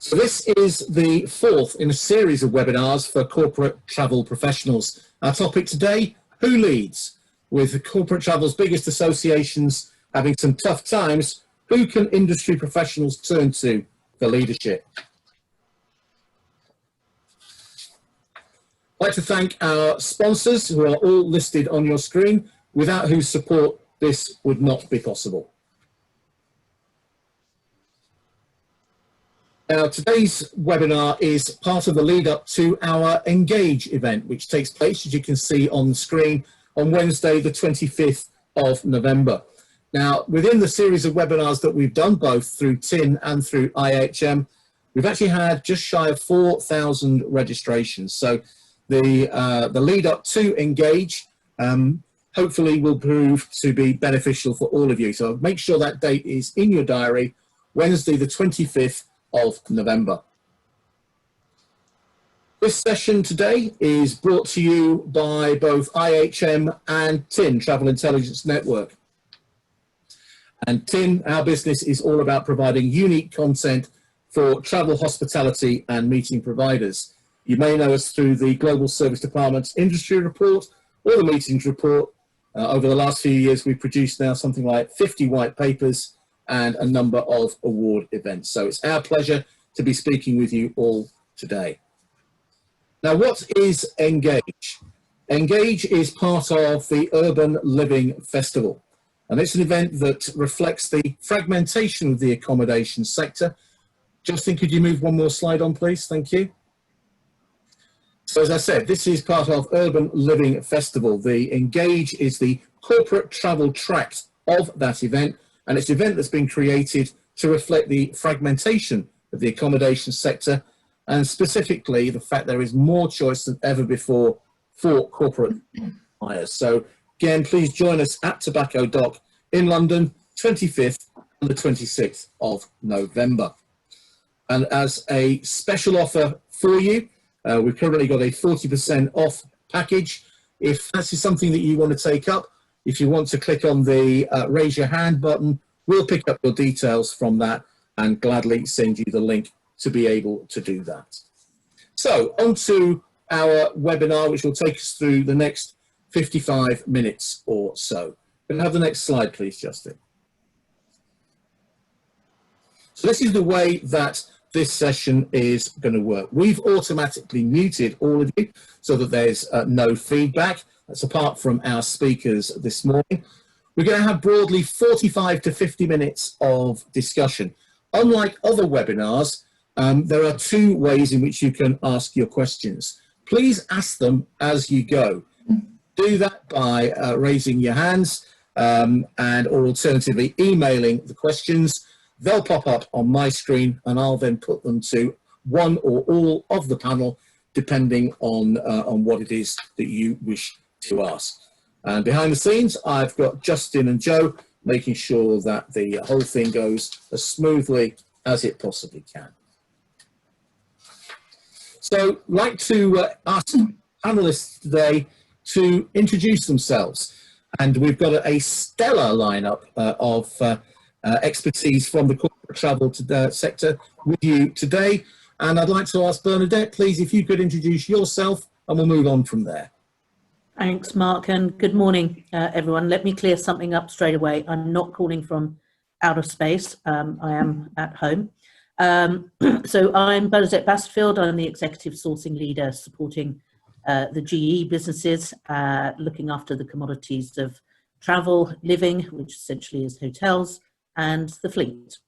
So this is the fourth in a series of webinars for corporate travel professionals. Our topic today, who leads? With corporate travel's biggest associations having some tough times, who can industry professionals turn to for leadership? I'd like to thank our sponsors who are all listed on your screen, without whose support this would not be possible. Now, today's webinar is part of the lead up to our Engage event, which takes place, as you can see on the screen, on Wednesday, the 25th of November. Now, within the series of webinars that we've done, both through TIN and through IHM, we've actually had just shy of 4,000 registrations. So the lead up to Engage hopefully will prove to be beneficial for all of you. So make sure that date is in your diary, Wednesday, the 25th of November. This session today is brought to you by both IHM and TIN, Travel Intelligence Network. And TIN, our business, is all about providing unique content for travel, hospitality and meeting providers. You may know us through the Global Service Department's Industry Report or the Meetings Report. Over the last few years, we've produced now something like 50 white papers and a number of award events. So it's our pleasure to be speaking with you all today. Now, what is Engage? Engage is part of the Urban Living Festival, and it's an event that reflects the fragmentation of the accommodation sector. Justin, could you move one more slide on, please? Thank you. So as I said, this is part of Urban Living Festival. The Engage is the corporate travel tract of that event, and it's an event that's been created to reflect the fragmentation of the accommodation sector, and specifically the fact there is more choice than ever before for corporate buyers. So again, please join us at Tobacco Dock in London, 25th and the 26th of November. And as a special offer for you, we've currently got a 40% off package. If that's something that you want to take up, if you want to click on the raise your hand button, we'll pick up your details from that and gladly send you the link to be able to do that. So on to our webinar, which will take us through the next 55 minutes or so. Can I have the next slide, please, Justin? So this is the way that this session is going to work. We've automatically muted all of you so that there's no feedback. That's apart from our speakers this morning. We're going to have broadly 45 to 50 minutes of discussion. Unlike other webinars, there are two ways in which you can ask your questions. Please ask them as you go. Do that by raising your hands or alternatively emailing the questions. They'll pop up on my screen and I'll then put them to one or all of the panel, depending on what it is that you wish to ask. And behind the scenes, I've got Justin and Joe making sure that the whole thing goes as smoothly as it possibly can. So I'd like to ask panelists today to introduce themselves. And we've got a stellar lineup of expertise from the corporate travel sector with you today. And I'd like to ask Bernadette, please, if you could introduce yourself and we'll move on from there. Thanks, Mark, and good morning, everyone. Let me clear something up straight away. I'm not calling from outer space. I am at home. So I'm Bernadette Bastfield. I'm the Executive Sourcing Leader supporting the GE businesses, looking after the commodities of travel, living, which essentially is hotels, and the fleet.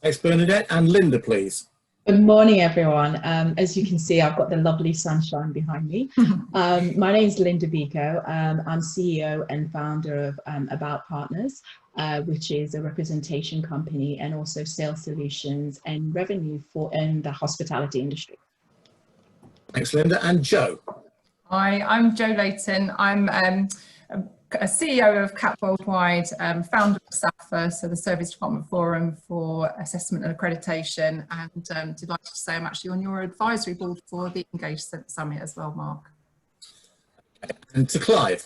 Thanks, Bernadette. And Linda, please. Good morning, everyone. As you can see, I've got the lovely sunshine behind me. My name is Linda Biko. I'm CEO and founder of About Partners, which is a representation company and also sales solutions and revenue in the hospitality industry. Thanks, Linda. And Joe. Hi, I'm Joe Layton. I'm a CEO of CAP Worldwide, founder of SAFA, so the Service Department Forum for Assessment and Accreditation, and delighted to say I'm actually on your advisory board for the Engage Summit as well, Mark. And to Clyde.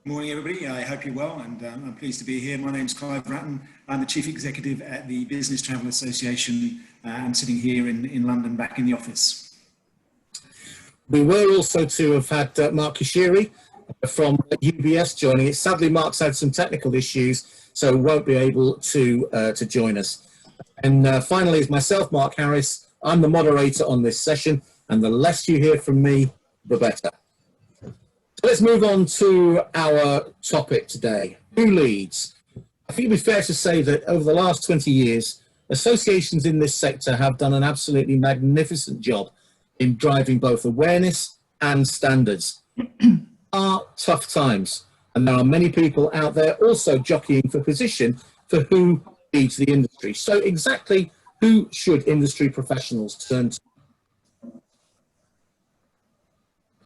Morning, everybody. I hope you're well, and I'm pleased to be here. My name's Clyde. I'm the Chief Executive at the Business Travel Association. I'm sitting here in London, back in the office. We were also to have had Mark Kishiri from UBS joining us. Sadly, Mark's had some technical issues, so won't be able to join us. And finally, is myself, Mark Harris. I'm the moderator on this session, and the less you hear from me, the better. So let's move on to our topic today. Who leads? I think it'd be fair to say that over the last 20 years, associations in this sector have done an absolutely magnificent job in driving both awareness and standards. Are tough times, and there are many people out there also jockeying for position for who leads the industry. So exactly who should industry professionals turn to?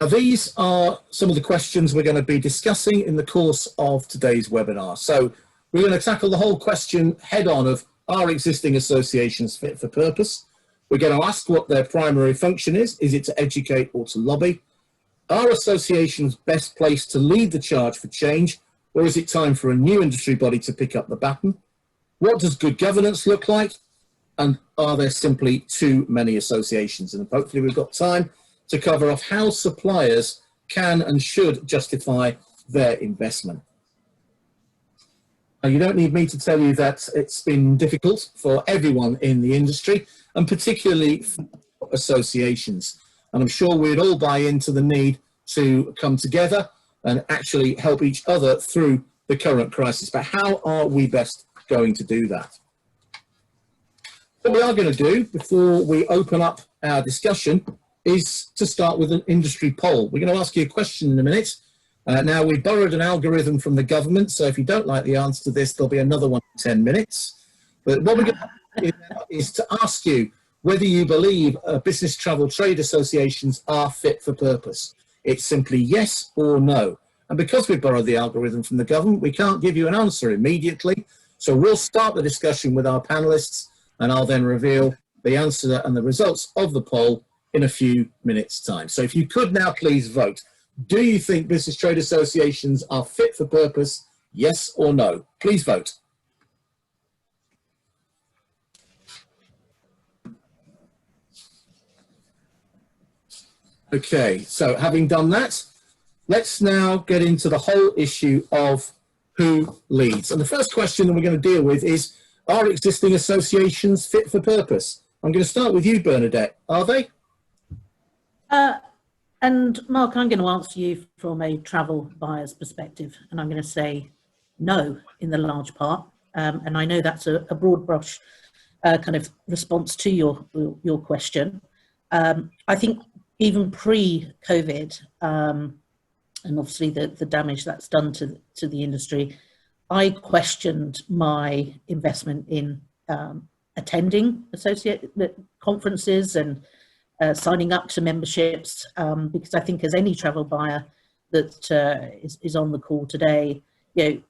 Now, these are some of the questions we're going to be discussing in the course of today's webinar. So we're going to tackle the whole question head on of, are existing associations fit for purpose? We're going to ask what their primary function is. Is it to educate or to lobby? Are associations best placed to lead the charge for change, or is it time for a new industry body to pick up the baton? What does good governance look like? And are there simply too many associations? And hopefully we've got time to cover off how suppliers can and should justify their investment. Now, you don't need me to tell you that it's been difficult for everyone in the industry, and particularly for associations. And I'm sure we'd all buy into the need to come together and actually help each other through the current crisis. But how are we best going to do that? What we are going to do before we open up our discussion is to start with an industry poll. We're going to ask you a question in a minute. Now, we borrowed an algorithm from the government, so if you don't like the answer to this, there'll be another one in 10 minutes. But what we're going to do is to ask you whether you believe business travel trade associations are fit for purpose. It's simply yes or no. And because we borrowed the algorithm from the government, we can't give you an answer immediately. So we'll start the discussion with our panelists, and I'll then reveal the answer and the results of the poll in a few minutes' time. So if you could now please vote. Do you think business trade associations are fit for purpose? Yes or no? Please vote. Okay, so having done that, let's now get into the whole issue of who leads. And the first question that we're going to deal with is, are existing associations fit for purpose? I'm going to start with you, Bernadette. Are they? And Mark, I'm going to answer you from a travel buyer's perspective, and I'm going to say no in the large part. And I know that's a broad brush kind of response to your question. I think even pre-COVID, and obviously the damage that's done to the industry, I questioned my investment in attending associate conferences and signing up to memberships, because I think as any travel buyer that is on the call today, you know,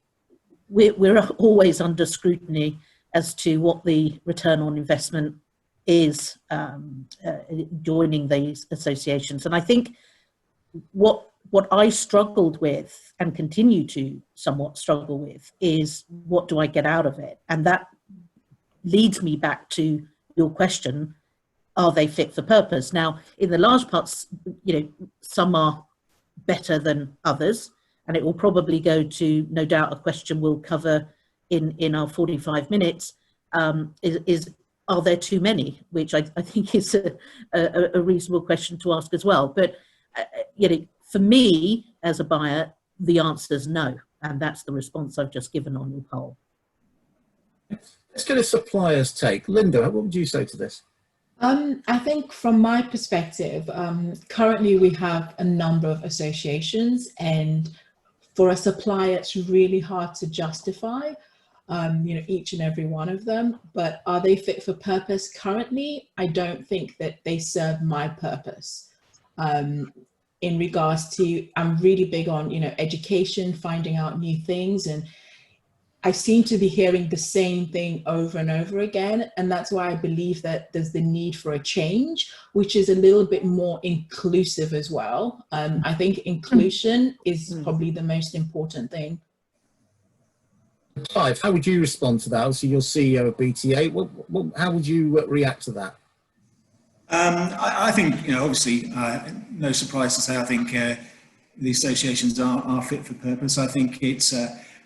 we're always under scrutiny as to what the return on investment is joining these associations. And I think what I struggled with and continue to somewhat struggle with is, what do I get out of it? And that leads me back to your question, are they fit for purpose? Now, in the large parts, you know, some are better than others, and it will probably go to, no doubt, a question we'll cover in our 45 minutes, is are there too many? Which I think is a reasonable question to ask as well. But, you know, for me, as a buyer, the answer is no, and that's the response I've just given on your poll. Let's get a supplier's take. Linda, what would you say to this? I think from my perspective, currently we have a number of associations, and for a supplier, it's really hard to justify, you know, each and every one of them. But are they fit for purpose currently? I don't think that they serve my purpose. In regards to, I'm really big on, you know, education, finding out new things, and I seem to be hearing the same thing over and over again. And that's why I believe that there's the need for a change, which is a little bit more inclusive as well. I think inclusion is probably the most important thing. Clive, how would you respond to that? Obviously, you're CEO of BTA. How would you react to that? I think, obviously, no surprise to say, I think the associations are fit for purpose. I think it's,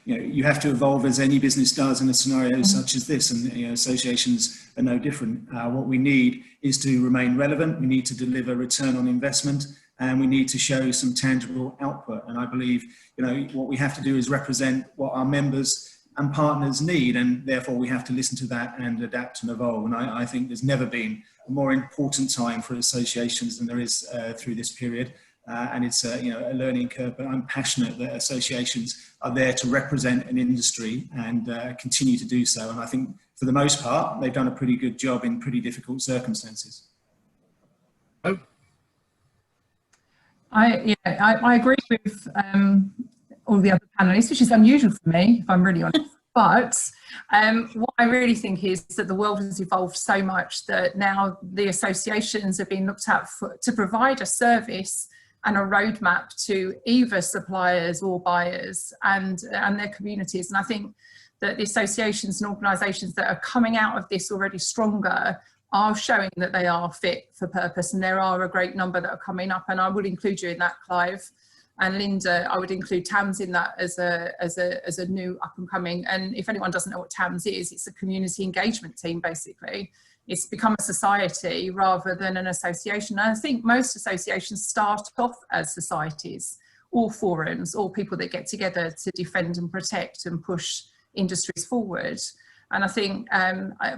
you have to evolve as any business does in a scenario such as this, and associations are no different. What we need is to remain relevant. We need to deliver return on investment, and we need to show some tangible output. And I believe, what we have to do is represent what our members and partners need, and therefore we have to listen to that and adapt and evolve. And I think there's never been a more important time for associations than there is through this period. And it's a learning curve, but I'm passionate that associations are there to represent an industry and continue to do so. And I think for the most part, they've done a pretty good job in pretty difficult circumstances. Oh. I agree with all the other panelists, which is unusual for me, if I'm really honest. But what I really think is that the world has evolved so much that now the associations are being looked at to provide a service and a roadmap to either suppliers or buyers and their communities. And I think that the associations and organisations that are coming out of this already stronger are showing that they are fit for purpose, and there are a great number that are coming up, and I would include you in that, Clive. And Linda, I would include TAMS in that as a new up and coming. And if anyone doesn't know what TAMS is, it's a community engagement team, basically. It's become a society rather than an association. And I think most associations start off as societies or forums or people that get together to defend and protect and push industries forward. And I think,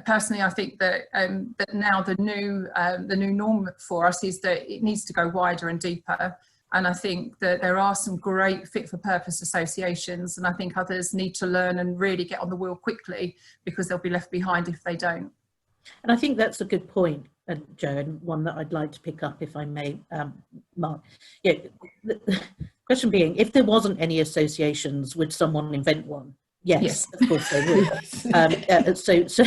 personally, I think that that now the new norm for us is that it needs to go wider and deeper. And I think that there are some great fit for purpose associations, and I think others need to learn and really get on the wheel quickly, because they'll be left behind if they don't. And I think that's a good point, Joe, and one that I'd like to pick up, if I may, Mark. Yeah, the question being, if there wasn't any associations, would someone invent one? Yes. Of course they would. So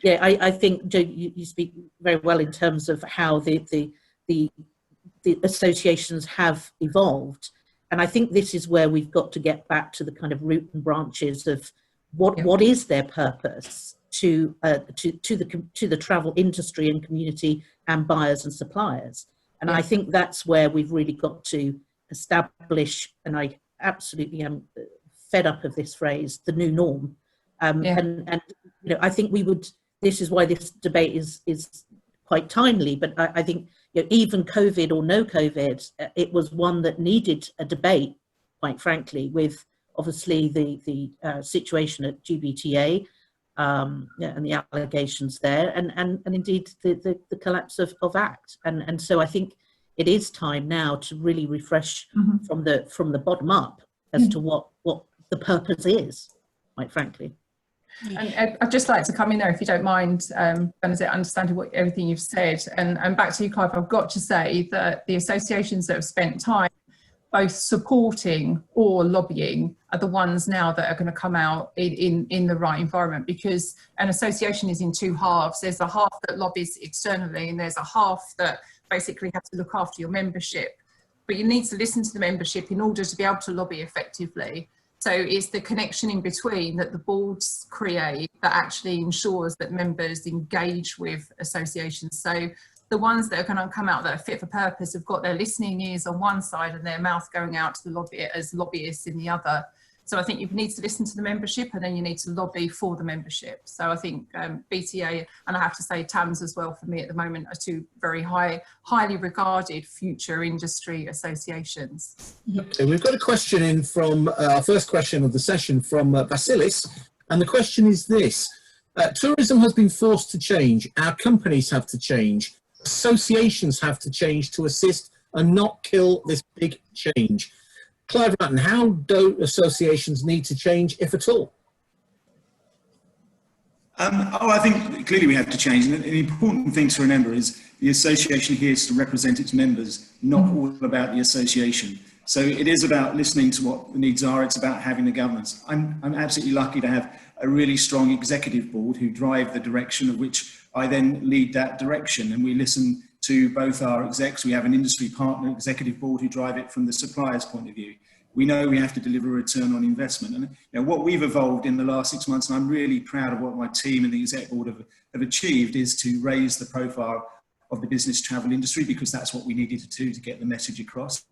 yeah, I think, Joe, you speak very well in terms of how the associations have evolved, and I think this is where we've got to get back to the kind of root and branches of what is their purpose to the travel industry and community and buyers and suppliers. And I think that's where we've really got to establish, and I absolutely am fed up of this phrase, the new norm. And I think this is why this debate is quite timely, but I think even COVID or no COVID, it was one that needed a debate, quite frankly, with obviously the situation at GBTA and the allegations there, and indeed the collapse of ACT. And so I think it is time now to really refresh from the bottom up as to what the purpose is, quite frankly. And I'd just like to come in there, if you don't mind, Bernadette, understanding everything you've said. And back to you, Clive, I've got to say that the associations that have spent time both supporting or lobbying are the ones now that are going to come out in the right environment, because an association is in two halves. There's a half that lobbies externally, and there's a half that basically has to look after your membership. But you need to listen to the membership in order to be able to lobby effectively. So it's the connection in between that the boards create that actually ensures that members engage with associations. So the ones that are going to come out that are fit for purpose have got their listening ears on one side and their mouth going out to the lobby as lobbyists in the other. So I think you need to listen to the membership, and then you need to lobby for the membership. So I think BTA, and I have to say TAMS as well for me at the moment, are two very highly regarded future industry associations. Okay, we've got a question in from our first question of the session from Basilis, and the question is this. Tourism has been forced to change. Our companies have to change. Associations have to change to assist and not kill this big change. Clyde Ratton, how do associations need to change, if at all? I think clearly we have to change. And the important thing to remember is the association here is to represent its members, not all about the association. So it is about listening to what the needs are. It's about having the governance. I'm absolutely lucky to have a really strong executive board who drive the direction of which I then lead that direction. And we listen to both our execs. We have an industry partner executive board who drive it from the supplier's point of view. We know we have to deliver a return on investment. And what we've evolved in the last 6 months, and I'm really proud of what my team and the exec board have achieved, is to raise the profile of the business travel industry, because that's what we needed to do to get the message across,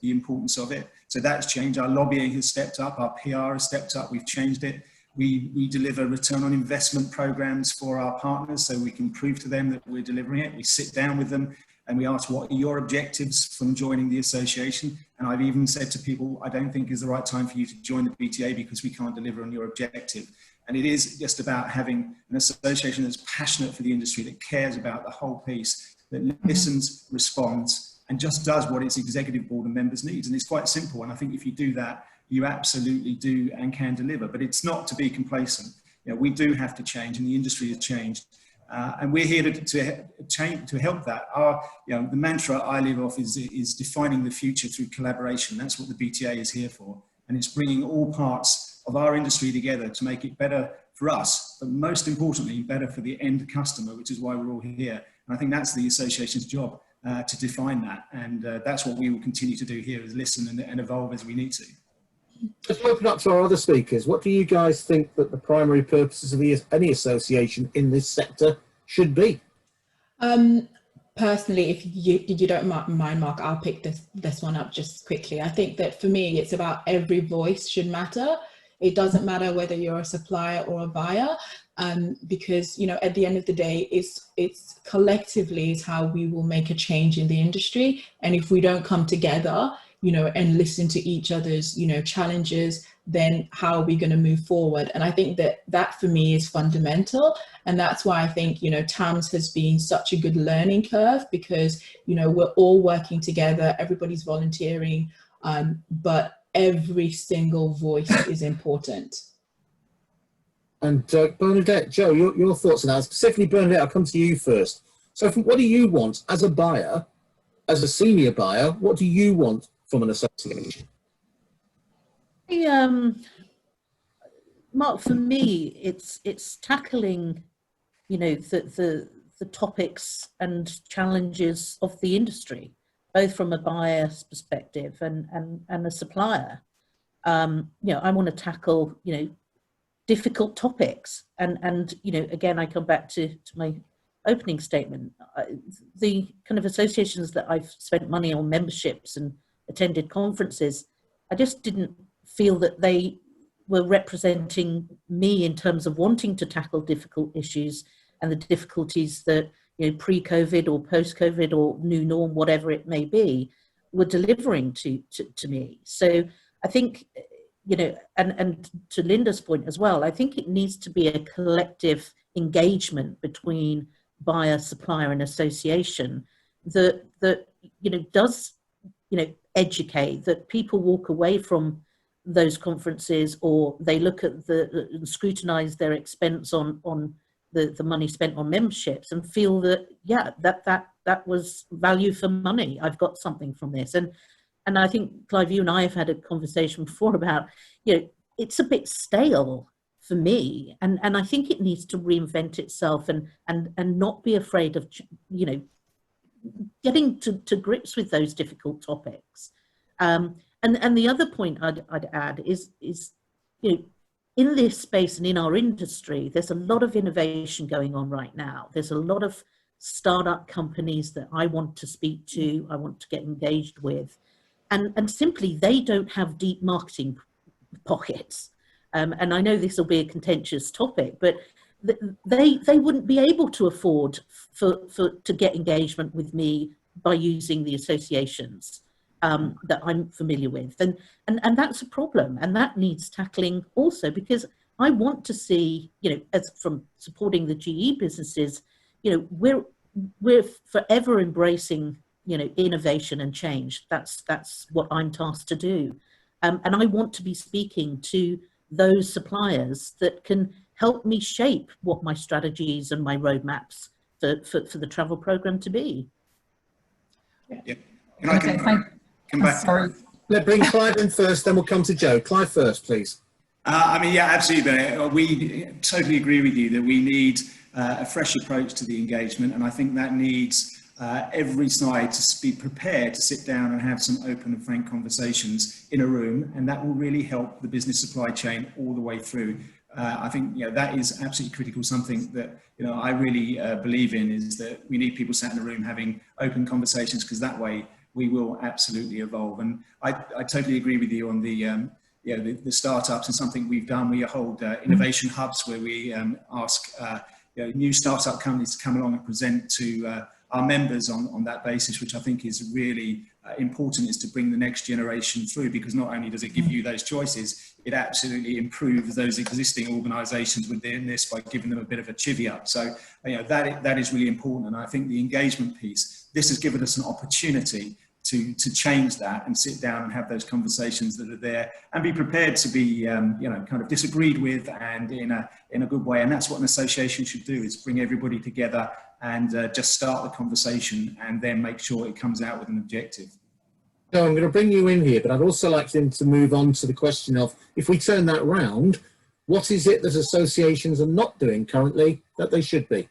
the importance of it. So that's changed. Our lobbying has stepped up, our PR has stepped up, we've changed it. We deliver return on investment programs for our partners so we can prove to them that we're delivering it. We sit down with them and we ask, what are your objectives from joining the association? And I've even said to people, I don't think it's the right time for you to join the BTA because we can't deliver on your objective. And it is just about having an association that's passionate for the industry, that cares about the whole piece, that listens, responds, and just does what its executive board and members needs. And it's quite simple. And I think if you do that, you absolutely do and can deliver. But it's not to be complacent. We do have to change, and the industry has changed. And we're here to help that. The mantra I live off is defining the future through collaboration. That's what the BTA is here for. And it's bringing all parts of our industry together to make it better for us, but most importantly, better for the end customer, which is why we're all here. And I think that's the association's job, to define that. And that's what we will continue to do here, is listen and evolve as we need to. Let's open up to our other speakers. What do you guys think that the primary purposes of any association in this sector should be? Personally, if you don't mind, Mark, I'll pick this one up just quickly. I think that for me, it's about every voice should matter. It doesn't matter whether you're a supplier or a buyer, because at the end of the day, it's collectively is how we will make a change in the industry. And if we don't come together, and listen to each other's, challenges, then how are we going to move forward? And I think that for me is fundamental. And that's why I think, TAMS has been such a good learning curve, because, we're all working together, everybody's volunteering, but every single voice is important. And Bernadette, Joe, your thoughts on that. Specifically, Bernadette, I'll come to you first. So what do you want as a buyer, as a senior buyer? What do you want from an association? Mark, for me, it's tackling, the topics and challenges of the industry, both from a buyer's perspective and a supplier. I want to tackle, difficult topics, and again, I come back to my opening statement. The kind of associations that I've spent money on, memberships and attended conferences, I just didn't feel that they were representing me in terms of wanting to tackle difficult issues and the difficulties that, pre-COVID or post-COVID or new norm, whatever it may be, were delivering to me. So I think, and to Linda's point as well, I think it needs to be a collective engagement between buyer, supplier and association that does, educate, that people walk away from those conferences, or they look at scrutinize their expense on the money spent on memberships and feel that, yeah, that was value for money. I've got something from this. And I think, Clive, you and I have had a conversation before about, it's a bit stale for me. And I think it needs to reinvent itself and not be afraid of, getting to grips with those difficult topics. And the other point I'd add is in this space and in our industry, there's a lot of innovation going on right now. There's a lot of startup companies that I want to speak to, I want to get engaged with, and simply they don't have deep marketing pockets. And I know this will be a contentious topic, but they wouldn't be able to afford to get engagement with me by using the associations that I'm familiar with, and that's a problem, and that needs tackling also, because I want to see, as from supporting the GE businesses, we're forever embracing, innovation and change. That's what I'm tasked to do, and I want to be speaking to those suppliers that can help me shape what my strategies and my roadmaps for the travel program to be. Yeah. And I can come back. Sorry. Let's bring Clyde in first, then we'll come to Joe. Clyde first, please. I mean, yeah, absolutely. We totally agree with you that we need a fresh approach to the engagement, and I think that needs every side to be prepared to sit down and have some open and frank conversations in a room, and that will really help the business supply chain all the way through. I think that is absolutely critical. Something that I really believe in is that we need people sat in a room having open conversations, because that way we will absolutely evolve. And I totally agree with you on the startups, and something we've done. We hold innovation hubs where we ask new startup companies to come along and present to our members on that basis, which I think is really important, is to bring the next generation through, because not only does it give you those choices, it absolutely improves those existing organisations within this by giving them a bit of a chivvy up. So that is really important, and I think the engagement piece, this has given us an opportunity to change that and sit down and have those conversations that are there, and be prepared to be kind of disagreed with, and in a good way. And that's what an association should do, is bring everybody together and just start the conversation, and then make sure it comes out with an objective. So I'm going to bring you in here, but I'd also like them to move on to the question of, if we turn that round, what is it that associations are not doing currently that they should be?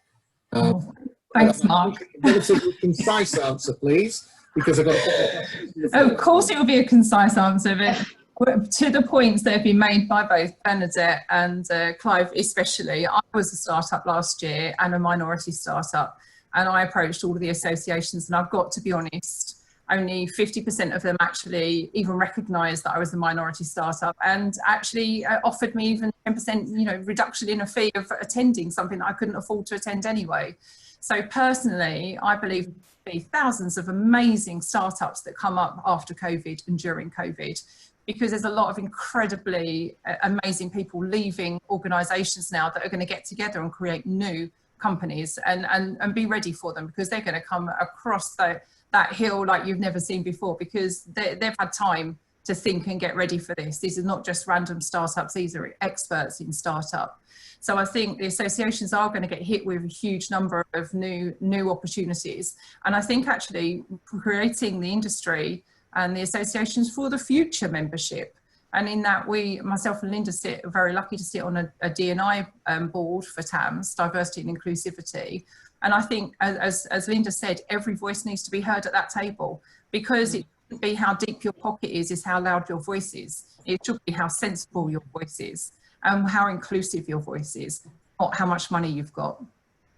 Thanks, Mark. A relatively concise answer, please, because I've got Of course it will be a concise answer, but to the points that have been made by both Bernadette and Clive especially. I was a startup last year, and a minority startup, and I approached all of the associations, and I've got to be honest, only 50% of them actually even recognised that I was a minority startup, and actually offered me even 10% reduction in a fee of attending something that I couldn't afford to attend anyway. So personally, I believe there will be thousands of amazing startups that come up after COVID and during COVID, because there's a lot of incredibly amazing people leaving organisations now that are going to get together and create new companies, and be ready for them, because they're going to come across that hill like you've never seen before, because they've had time to think and get ready for this. These are not just random startups, these are experts in startup. So I think the associations are going to get hit with a huge number of new opportunities. And I think actually creating the industry and the associations for the future membership. And in that, myself and Linda are very lucky to sit on a D&I board for TAMS, diversity and inclusivity. And I think, as Linda said, every voice needs to be heard at that table, because it shouldn't be how deep your pocket is how loud your voice is. It should be how sensible your voice is, and how inclusive your voice is, not how much money you've got.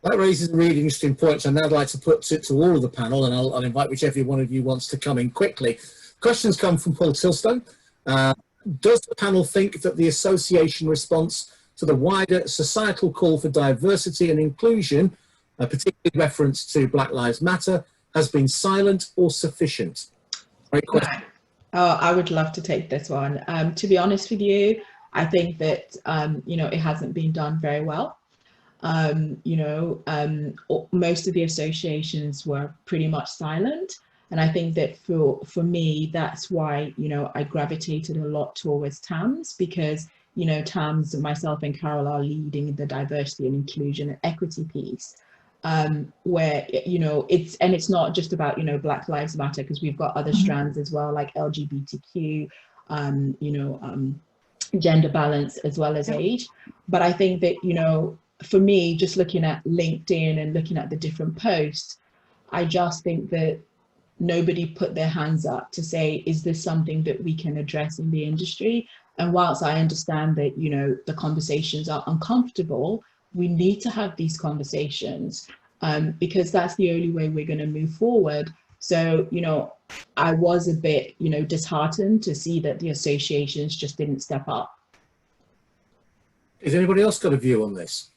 That raises a really interesting point, and I'd like to put it to all of the panel, and I'll invite whichever one of you wants to come in quickly. Questions come from Paul Tilstone. Does the panel think that the association response to the wider societal call for diversity and inclusion, particularly reference to Black Lives Matter, has been silent or sufficient? Great question. I would love to take this one. To be honest with you, I think that, it hasn't been done very well. Most of the associations were pretty much silent. And I think that for me, that's why, I gravitated a lot towards TAMS, because, TAMS, myself and Carol are leading the diversity and inclusion and equity piece, where, it's not just about, Black Lives Matter, because we've got other strands as well, like LGBTQ, gender balance, as well as age. But I think that, for me, just looking at LinkedIn and looking at the different posts, I just think that nobody put their hands up to say, is this something that we can address in the industry? And whilst I understand that, the conversations are uncomfortable, we need to have these conversations, because that's the only way we're going to move forward. So, I was a bit, disheartened to see that the associations just didn't step up. Has anybody else got a view on this?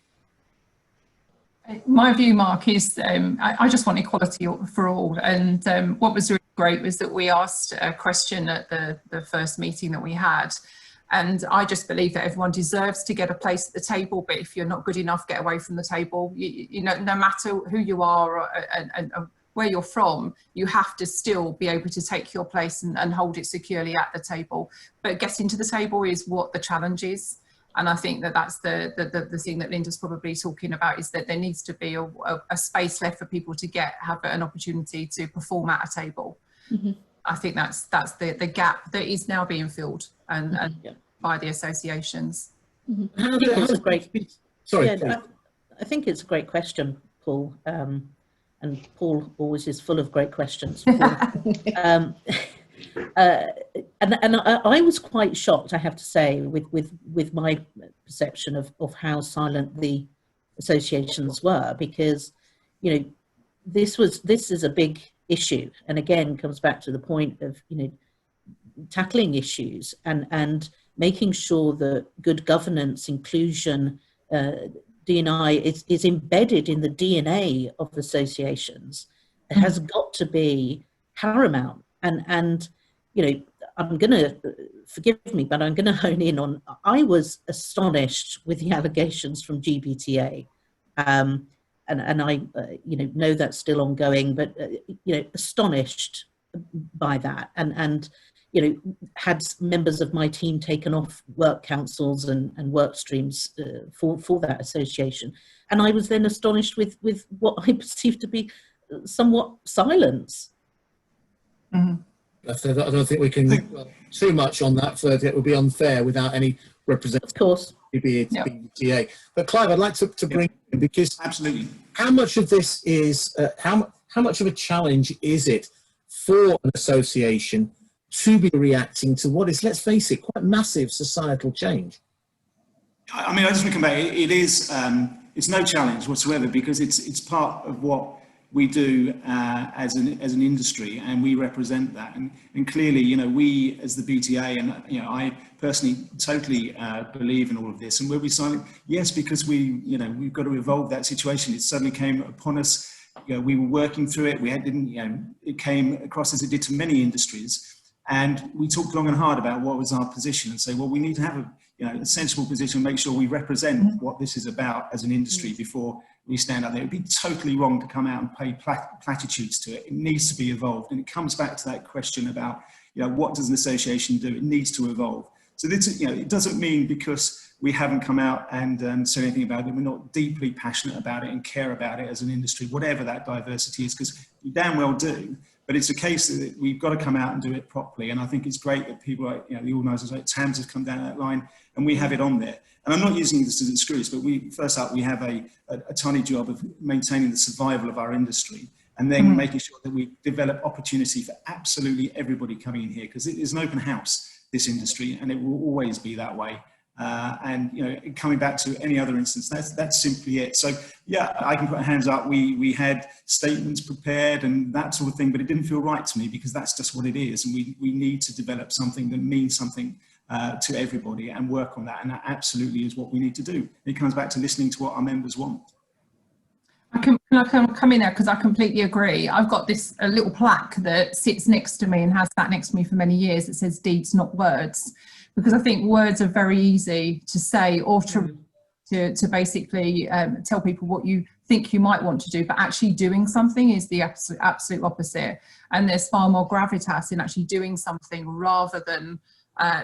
My view, Mark, is I just want equality for all. And what was really great was that we asked a question at the first meeting that we had. And I just believe that everyone deserves to get a place at the table. But if you're not good enough, get away from the table. No matter who you are and where you're from, you have to still be able to take your place and hold it securely at the table. But getting to the table is what the challenge is. And I think that that's the thing that Linda's probably talking about, is that there needs to be a space left for people to have an opportunity to perform at a table. Mm-hmm. I think that's the gap that is now being filled and Yeah. by the associations. I think it's a great. Sorry. Yeah, I think it's a great question, Paul. And Paul always is full of great questions. Paul. And I was quite shocked, I have to say, with my perception of how silent the associations were, because, you know, this is a big issue, and again comes back to the point of, you know, tackling issues and making sure that good governance, inclusion, D&I is embedded in the DNA of associations. It has got to be paramount. And you know, I'm going to, forgive me, but I'm going to hone in on, I was astonished with the allegations from GBTA. And I, you know that's still ongoing, but, you know, astonished by that. And you know, had members of my team taken off work councils and work streams for that association. And I was then astonished with what I perceived to be somewhat silence. I don't think we can dwell too much on that further. It would be unfair without any representation. Of course. BTA. But Clive, I'd like to bring in, because Absolutely. how much of this is, how much of a challenge is it for an association to be reacting to what is, let's face it, quite massive societal change? I mean, I just want to come back. It is, it's no challenge whatsoever, because it's part of what we do as an industry, and we represent that. And clearly, you know, we as the BTA, and you know, I personally totally believe in all of this. And will we silent? Yes, because we've got to evolve that situation. It suddenly came upon us. You know, we were working through it. It came across as it did to many industries. And we talked long and hard about what was our position, and say, well, we need to have a sensible position, make sure we represent what this is about as an industry before we stand up there. It would be totally wrong to come out and pay platitudes to it. It needs to be evolved. And it comes back to that question about, you know, what does an association do? It needs to evolve. So this, you know, it doesn't mean because we haven't come out and said anything about it, we're not deeply passionate about it and care about it as an industry, whatever that diversity is, because we damn well do. But it's a case that we've got to come out and do it properly. And I think it's great that people like, you know, the organisers like TAMS have come down that line, and we have it on there. And I'm not using this as an excuse, but we have a tiny job of maintaining the survival of our industry, and then making sure that we develop opportunity for absolutely everybody coming in here, because it is an open house, this industry, and it will always be that way. And you know, coming back to any other instance, that's simply it. So yeah, I can put hands up. We had statements prepared and that sort of thing, but it didn't feel right to me, because that's just what it is. And we need to develop something that means something to everybody and work on that. And that absolutely is what we need to do. It comes back to listening to what our members want. I can come in there, because I completely agree. I've got a little plaque that sits next to me and has sat next to me for many years. It says deeds, not words, because I think words are very easy to say or to basically tell people what you think you might want to do, but actually doing something is the absolute opposite. And there's far more gravitas in actually doing something rather than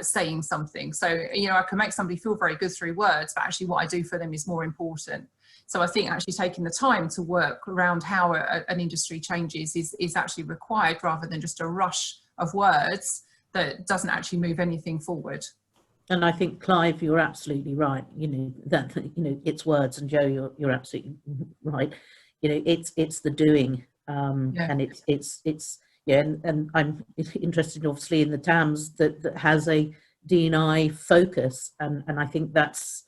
saying something. So, you know, I can make somebody feel very good through words, but actually what I do for them is more important. So I think actually taking the time to work around how an industry changes is actually required, rather than just a rush of words that doesn't actually move anything forward. And I think, Clive, you're absolutely right. You know, that, you know, it's words, and Joe, you're absolutely right. You know, it's the doing, and it's yeah. And I'm interested, obviously, in the TAMS that has a D&I focus, and I think that's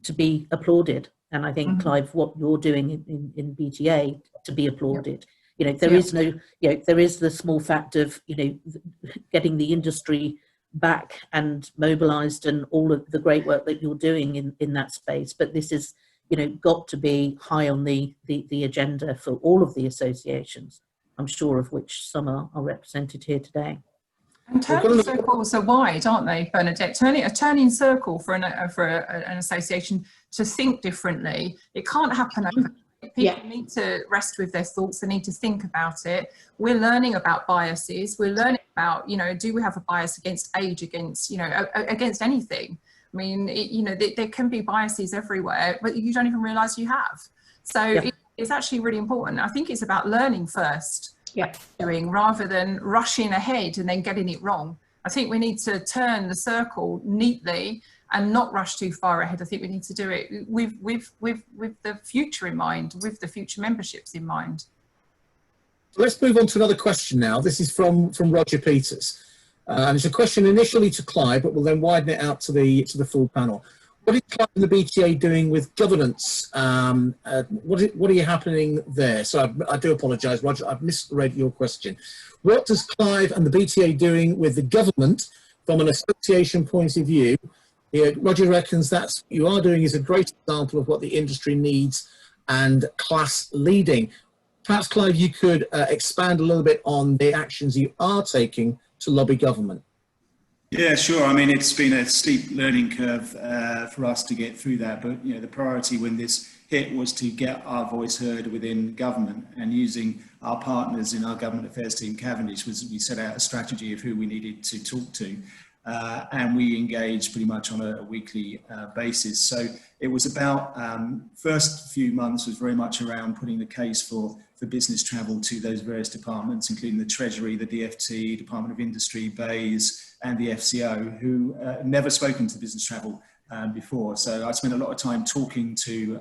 to be applauded. And I think, Clive, what you're doing in BTA to be applauded. You know, there is no, you know, there is the small fact of, you know, getting the industry back and mobilised, and all of the great work that you're doing in that space. But this is, you know, got to be high on the agenda for all of the associations, I'm sure of which some are represented here today. And turning circles are wide, aren't they, Bernadette? A turning circle for an association to think differently. It can't happen overnight. People need to rest with their thoughts. They need to think about it. We're learning about biases. We're learning about, you know, do we have a bias against age, against, you know, against anything? I mean, you know, there can be biases everywhere, but you don't even realise you have. So it's actually really important. I think it's about learning first. Yeah. doing, rather than rushing ahead and then getting it wrong. I think we need to turn the circle neatly and not rush too far ahead. I think we need to do it with the future in mind, with the future memberships in mind. Let's move on to another question now. This is from Roger Peters. And it's a question initially to Clyde, but we'll then widen it out to the full panel. What is Clyde and the BTA doing with governance? What are you happening there? So I do apologise, Roger, I've misread your question. What does Clyde and the BTA doing with the government from an association point of view? Yeah, Roger reckons that's what you are doing is a great example of what the industry needs and class leading. Perhaps, Clyde, you could expand a little bit on the actions you are taking to lobby government. Yeah, sure. I mean, it's been a steep learning curve for us to get through that. But, you know, the priority when this hit was to get our voice heard within government, and using our partners in our government affairs team, Cavendish, was we set out a strategy of who we needed to talk to. And we engaged pretty much on a weekly basis. So it was about, first few months was very much around putting the case for business travel to those various departments, including the Treasury, the DFT, Department of Industry, BAYS, and the FCO, who never spoken to business travel before. So I spent a lot of time talking to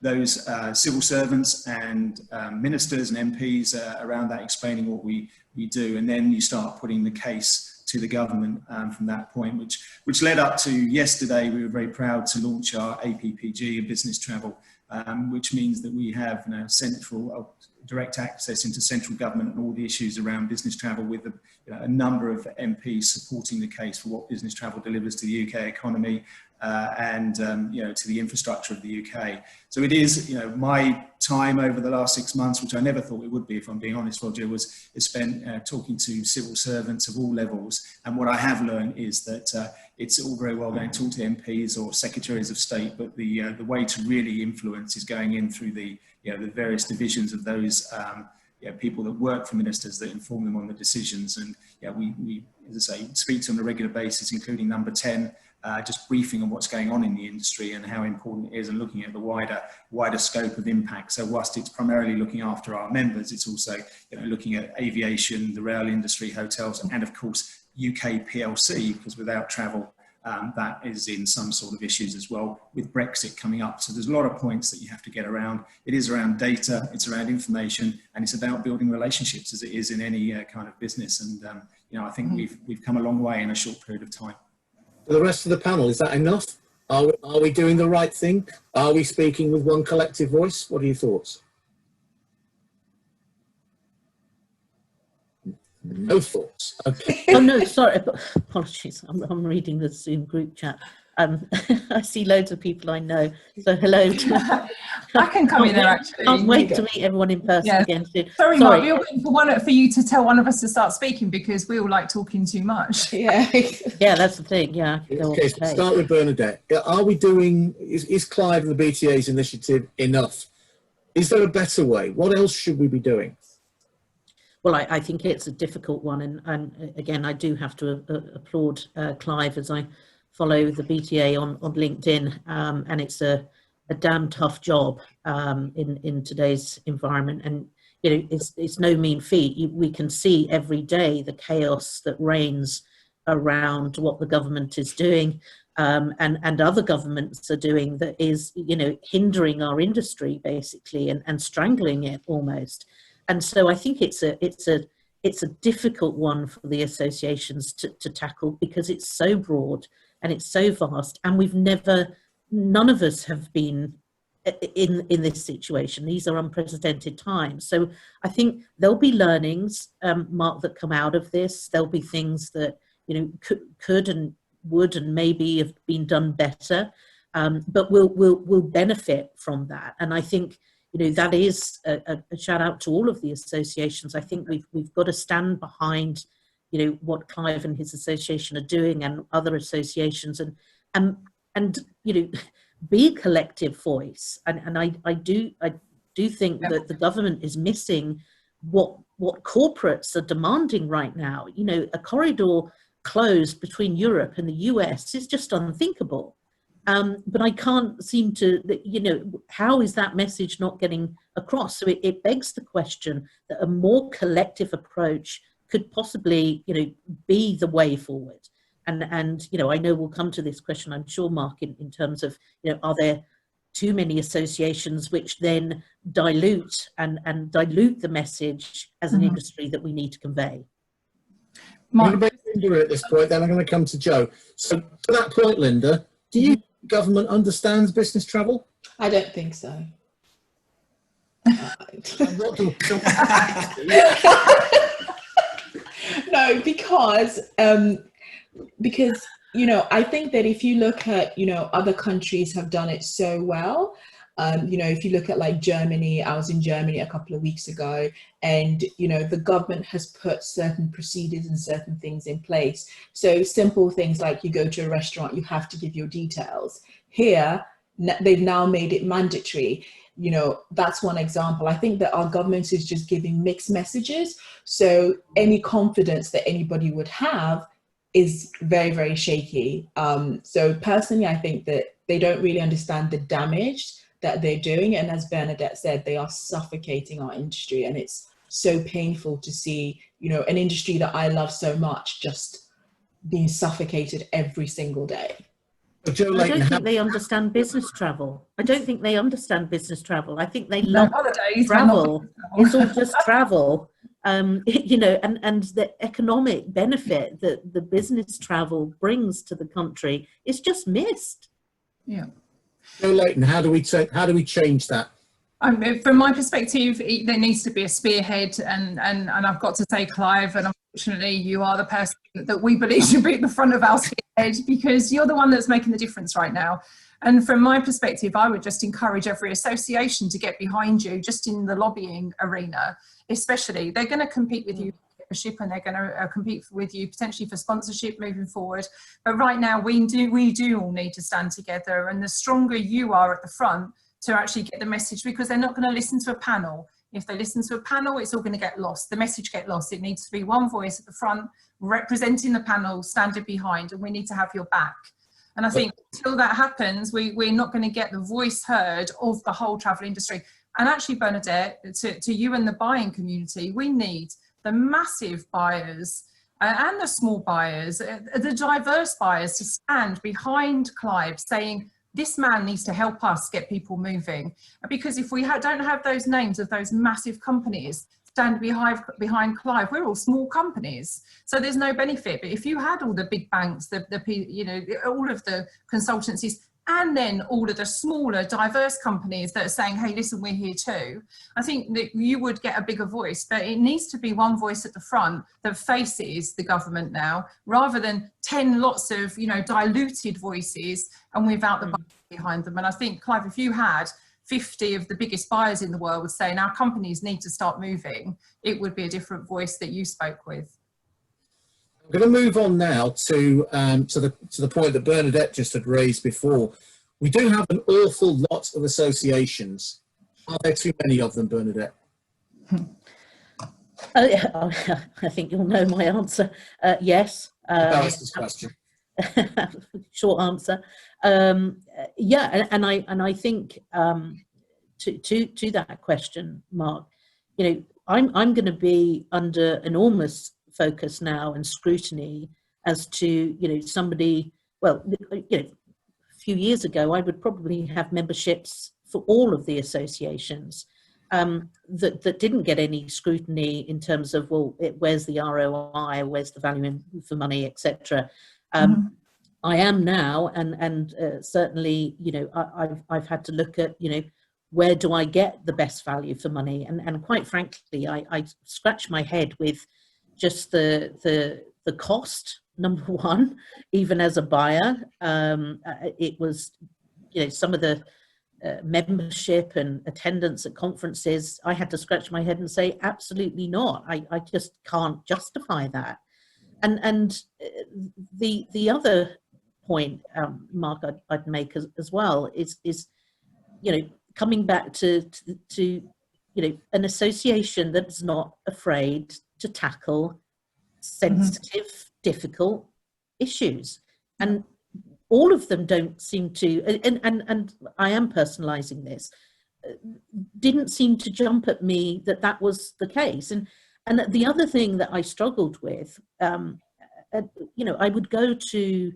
those civil servants and ministers and MPs around that, explaining what we do. And then you start putting the case to the government from that point, which led up to yesterday. We were very proud to launch our APPG, business travel, which means that we have central direct access into central government and all the issues around business travel, with a number of MPs supporting the case for what business travel delivers to the UK economy and to the infrastructure of the UK. So it is, my time over the last 6 months, which I never thought it would be, if I'm being honest, Roger, is spent talking to civil servants of all levels. And what I have learned is that it's all very well going to talk to MPs or secretaries of state, but the way to really influence is going in through the various divisions of those people that work for ministers, that inform them on the decisions. And we, as I say, speak to them on a regular basis, including number 10, just briefing on what's going on in the industry and how important it is, and looking at the wider scope of impact. So whilst it's primarily looking after our members, it's also looking at aviation, the rail industry, hotels, and of course UK PLC, because without travel, that is in some sort of issues as well, with Brexit coming up. So there's a lot of points that you have to get around. It is around data, it's around information, and it's about building relationships, as it is in any kind of business. And I think we've come a long way in a short period of time. For the rest of the panel, is that enough? Are we doing the right thing? Are we speaking with one collective voice? What are your thoughts? No thoughts. Okay. Oh no, sorry. Apologies. I'm reading the Zoom group chat. I see loads of people I know. So hello. I can come in there actually. Can't wait to meet everyone in person again soon. Sorry, Mark, we're waiting for you to tell one of us to start speaking, because we all like talking too much. Yeah. Yeah, that's the thing. Yeah. Okay, so start with Bernadette. Are we doing? Is Clyde and the BTA's initiative enough? Is there a better way? What else should we be doing? Well, I think it's a difficult one, and again, I do have to applaud Clive, as I follow the BTA on LinkedIn, and it's a damn tough job in today's environment, and it's no mean feat. We can see every day the chaos that reigns around what the government is doing, and other governments are doing, that is hindering our industry basically, and strangling it almost. And so I think it's a difficult one for the associations to tackle, because it's so broad and it's so vast, and none of us have been in this situation. These are unprecedented times. So I think there'll be learnings, Mark, that come out of this. There'll be things that could and would and maybe have been done better, but we'll benefit from that. And I think that is a shout out to all of the associations. I think we've got to stand behind, what Clive and his association are doing, and other associations, and be a collective voice. And I do think that the government is missing what corporates are demanding right now. A corridor closed between Europe and the US is just unthinkable. But I can't seem to, you know, how is that message not getting across? So it begs the question that a more collective approach could possibly, you know, be the way forward. And you know, I know we'll come to this question, I'm sure, Mark, in terms of, you know, are there too many associations which then dilute and dilute the message as an industry that we need to convey? I'm going to make Linda at this point, then I'm going to come to Joe. So to that point, Linda, do you think government understands business travel? I don't think so. No, because you know, I think that if you look at, you know, other countries have done it so well. You know, if you look at like Germany, I was in Germany a couple of weeks ago, and, you know, the government has put certain procedures and certain things in place. So simple things like you go to a restaurant, you have to give your details. Here, they've now made it mandatory. You know, that's one example. I think that our government is just giving mixed messages. So any confidence that anybody would have is very, very shaky. So personally, I think that they don't really understand the damage that they're doing. And as Bernadette said, they are suffocating our industry. And it's so painful to see, you know, an industry that I love so much just being suffocated every single day. Joe I Layton, don't think they understand business travel. I don't think they understand business travel. I think they No love holidays, travel. but not It's all just travel. You know, and the economic benefit that the business travel brings to the country is just missed. yeah. Joe Layton, how do we change that? From my perspective, there needs to be a spearhead, and I've got to say, Clive, and unfortunately you are the person that we believe should be at the front of our spearhead, because you're the one that's making the difference right now. And from my perspective, I would just encourage every association to get behind you, just in the lobbying arena, especially. They're going to compete with you for membership, and they're going to compete with you potentially for sponsorship moving forward. But right now, we do all need to stand together, and the stronger you are at the front to actually get the message, because they're not going to listen to a panel. If they listen to a panel, it's all going to get lost. The message get lost. It needs to be one voice at the front, representing the panel, standing behind, and we need to have your back. And I think until that happens, we're not going to get the voice heard of the whole travel industry. And actually, Bernadette, to you and the buying community, we need the massive buyers and the small buyers, the diverse buyers, to stand behind Clyde saying, this man needs to help us get people moving. Because if we don't have those names of those massive companies stand behind Clyde, we're all small companies, so there's no benefit. But if you had all the big banks, you know, all of the consultancies, and then all of the smaller diverse companies that are saying, hey, listen, we're here too, I think that you would get a bigger voice. But it needs to be one voice at the front that faces the government now, rather than 10 lots of, you know, diluted voices and without the behind them. And I think, Clive, if you had 50 of the biggest buyers in the world saying our companies need to start moving, it would be a different voice that you spoke with. I'm going to move on now to the point that Bernadette just had raised before. We do have an awful lot of associations. Are there too many of them, Bernadette? I think you'll know my answer. Yes. Barrister's question. Short answer. Yeah, and I think to that question, Mark, you know, I'm going to be under enormous focus now and scrutiny as to, you know, somebody, well, you know, a few years ago I would probably have memberships for all of the associations that didn't get any scrutiny in terms of, well, where's the ROI, where's the value for money, etc. I am now, and certainly, you know, I've had to look at, you know, where do I get the best value for money, and quite frankly, I scratch my head with just the cost. Number one, even as a buyer, it was, you know, some of the membership and attendance at conferences, I had to scratch my head and say, absolutely not. I just can't justify that. And the other point, Mark, I'd make as well is, you know, coming back to you know, an association that's not afraid to tackle sensitive, difficult issues. And all of them don't seem to, and I am personalizing this, didn't seem to jump at me that that was the case. And the other thing that I struggled with, you know, I would go to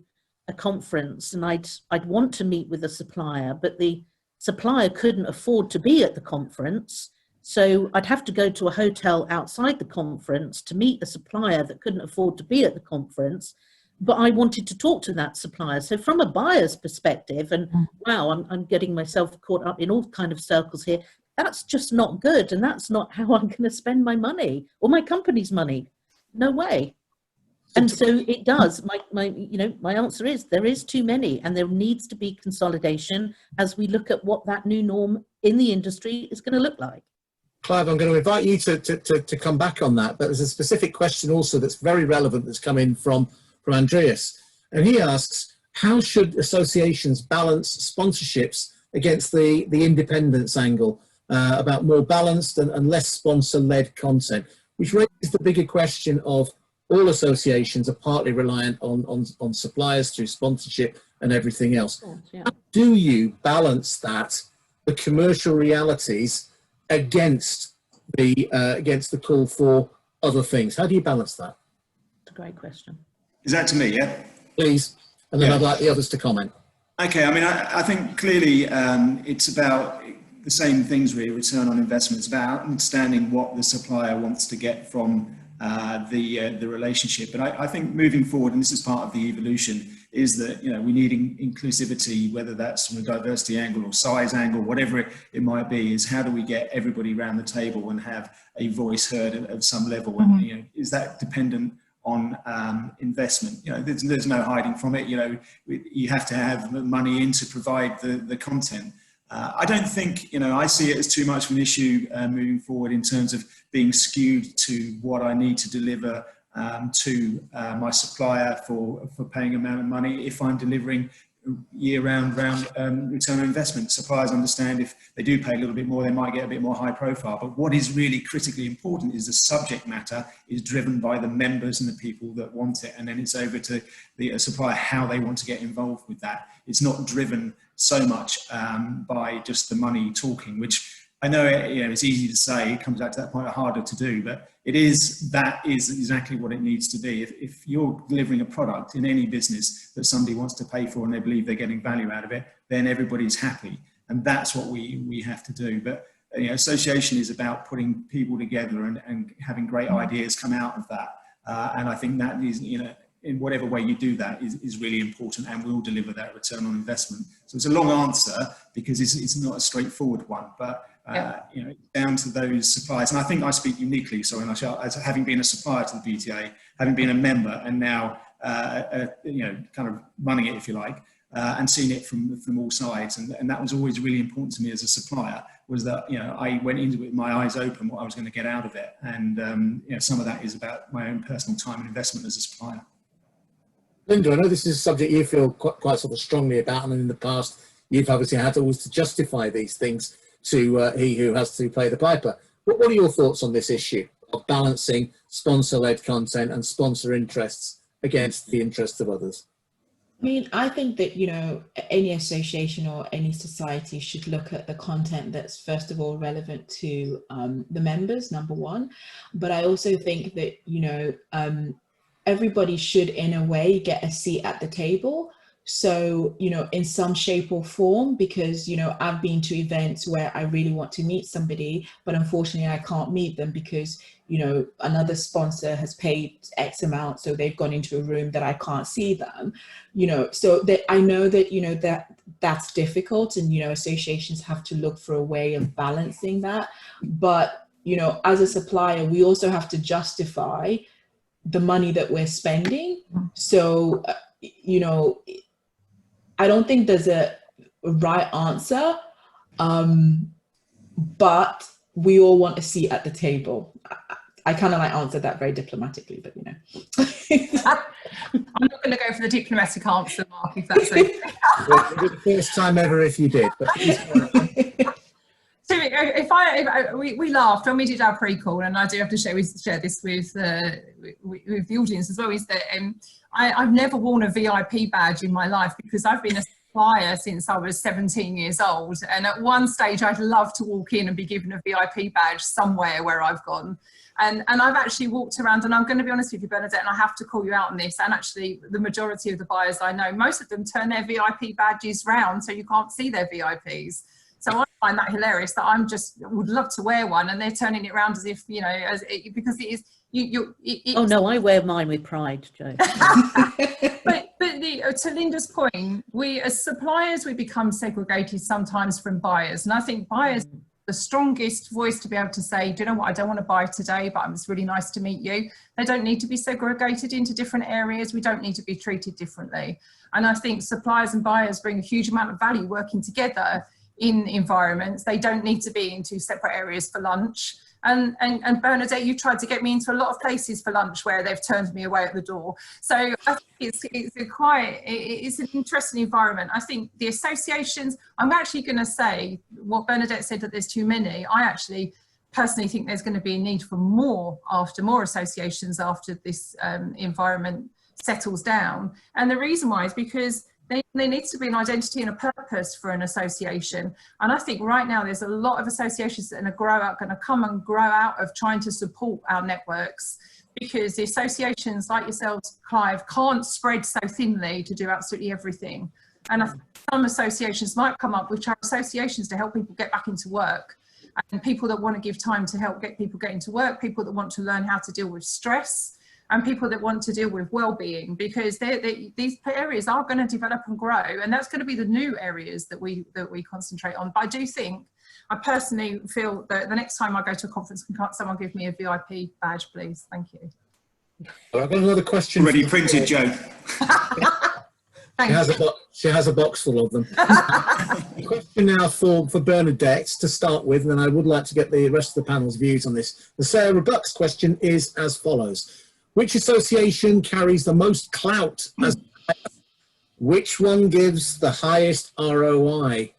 a conference and I'd want to meet with a supplier, but the supplier couldn't afford to be at the conference. So I'd have to go to a hotel outside the conference to meet a supplier that couldn't afford to be at the conference, but I wanted to talk to that supplier. So from a buyer's perspective, and wow, I'm getting myself caught up in all kind of circles here, that's just not good. And that's not how I'm going to spend my money or my company's money. No way. And so it does. My answer is there is too many, and there needs to be consolidation as we look at what that new norm in the industry is going to look like. Clive, I'm going to invite you to come back on that, but there's a specific question also that's very relevant that's come in from Andreas. And he asks, how should associations balance sponsorships against the independence angle about more balanced and less sponsor-led content, which raises the bigger question of all associations are partly reliant on suppliers through sponsorship and everything else. Yeah. How do you balance that, the commercial realities, against the call for other things? How do you balance that? It's a great question. Is that to me, yeah? Please, and then Yeah. I'd like the others to comment. Okay, I mean, I think clearly it's about the same things really, return on investment. It's about understanding what the supplier wants to get from the relationship. But I think moving forward, and this is part of the evolution, is that, you know, we need inclusivity, whether that's from a diversity angle or size angle, whatever it might be, is how do we get everybody around the table and have a voice heard at some level? And, you know, is that dependent on investment? You know, there's no hiding from it. You know, you have to have money in to provide the content. I don't think, you know, I see it as too much of an issue moving forward in terms of being skewed to what I need to deliver to my supplier for paying amount of money. If I'm delivering year-round return on investment, suppliers understand if they do pay a little bit more, they might get a bit more high profile. But what is really critically important is the subject matter is driven by the members and the people that want it, and then it's over to the supplier how they want to get involved with that. It's not driven so much by just the money talking, which I know, you know, it's easy to say, it comes back to that point, harder to do, but that is exactly what it needs to be. If you're delivering a product in any business that somebody wants to pay for and they believe they're getting value out of it, then everybody's happy. And that's what we have to do. But, you know, association is about putting people together and having great ideas come out of that. And I think that is, you know, in whatever way you do that is really important and will deliver that return on investment. So it's a long answer because it's not a straightforward one, but you know, down to those suppliers. And I think I speak uniquely, sorry, as having been a supplier to the PTA, having been a member and now, you know, kind of running it, if you like, and seeing it from all sides. And that was always really important to me as a supplier, was that, you know, I went into it with my eyes open, what I was going to get out of it. And, you know, some of that is about my own personal time and investment as a supplier. Linda, I know this is a subject you feel quite sort of strongly about, and in the past you've obviously had always to justify these things to he who has to play the piper. What are your thoughts on this issue of balancing sponsor-led content and sponsor interests against the interests of others? I mean, I think that, you know, any association or any society should look at the content that's first of all relevant to the members, number one. But I also think that, you know, everybody should in a way get a seat at the table. So, you know, in some shape or form, because, you know, I've been to events where I really want to meet somebody, but unfortunately I can't meet them because, you know, another sponsor has paid X amount. So they've gone into a room that I can't see them, you know, so that I know that, you know, that's difficult, and, you know, associations have to look for a way of balancing that. But, you know, as a supplier, we also have to justify the money that we're spending. So, you know, I don't think there's a right answer, but we all want a seat at the table. I kind of like answered that very diplomatically, but, you know. I'm not going to go for the diplomatic answer, Mark, if that's okay. Well, it'd be the first time ever if you did. But So we laughed when we did our pre-call, and I do have to share this with the audience as well, is that I've never worn a VIP badge in my life because I've been a supplier since I was 17 years old. And at one stage, I'd love to walk in and be given a VIP badge somewhere where I've gone. And I've actually walked around, and I'm going to be honest with you, Bernadette, and I have to call you out on this. And actually, the majority of the buyers I know, most of them turn their VIP badges round so you can't see their VIPs. So I find that hilarious that I'm just would love to wear one, and they're turning it around as if, you know, because it is. Oh no, I wear mine with pride, Joe. but to Linda's point, we as suppliers, we become segregated sometimes from buyers, and I think buyers are the strongest voice to be able to say, do you know what, I don't want to buy today, but it's really nice to meet you. They don't need to be segregated into different areas. We don't need to be treated differently. And I think suppliers and buyers bring a huge amount of value working together in environments. They don't need to be in two separate areas for lunch. And Bernadette, you tried to get me into a lot of places for lunch where they've turned me away at the door. So I think it's an interesting environment. I think the associations, I'm actually going to say what Bernadette said, that there's too many. I actually personally think there's going to be a need for more associations after this environment settles down. And the reason why is because there needs to be an identity and a purpose for an association. And I think right now there's a lot of associations that are going to come and grow out of trying to support our networks, because the associations like yourselves, Clive, can't spread so thinly to do absolutely everything. And I think some associations might come up, which are associations to help people get back into work, and people that want to give time to help get people get into work, people that want to learn how to deal with stress, and people that want to deal with well-being, because these areas are going to develop and grow, and that's going to be the new areas that we concentrate on. But I do think, I personally feel that the next time I go to a conference, can someone give me a VIP badge, please? Thank you. Well, I've got another question. Already printed, Joe. She has a box full of them. A question now for Bernadette to start with, and then I would like to get the rest of the panel's views on this. The Sarah Buck's question is as follows. Which association carries the most clout? Which one gives the highest ROI?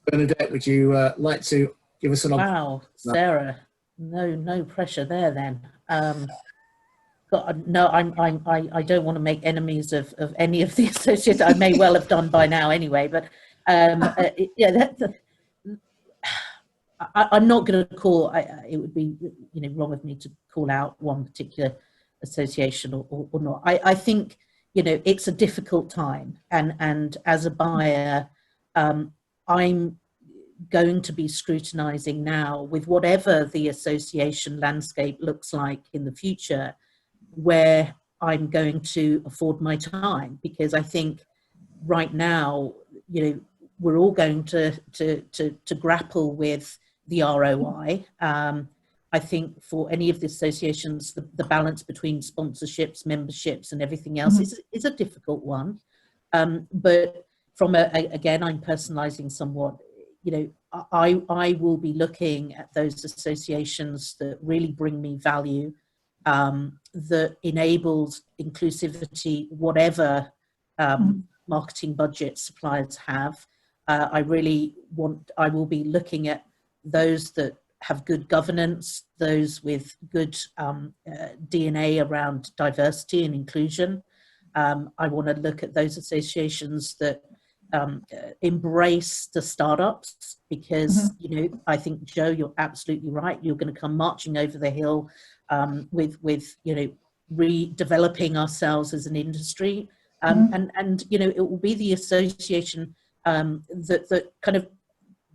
Bernadette, would you like to give us an option? Wow, Sarah, no pressure there then. God, no, I don't want to make enemies of any of the associates. I may well have done by now anyway, but yeah, I'm not going to call. It would be, you know, wrong of me to call out one particular association or not. I think, you know, it's a difficult time, and as a buyer, I'm going to be scrutinising now, with whatever the association landscape looks like in the future, where I'm going to afford my time, because I think right now, you know, we're all going to grapple with the ROI. I think for any of the associations, the balance between sponsorships, memberships, and everything else is a difficult one. But from again, I'm personalising somewhat. You know, I will be looking at those associations that really bring me value, that enables inclusivity, whatever marketing budget suppliers have. I will be looking at those that have good governance, those with good DNA around diversity and inclusion. I want to look at those associations that embrace the startups, because, you know, I think, Joe, you're absolutely right. You're going to come marching over the hill with you know, redeveloping ourselves as an industry. And, you know, it will be the association that kind of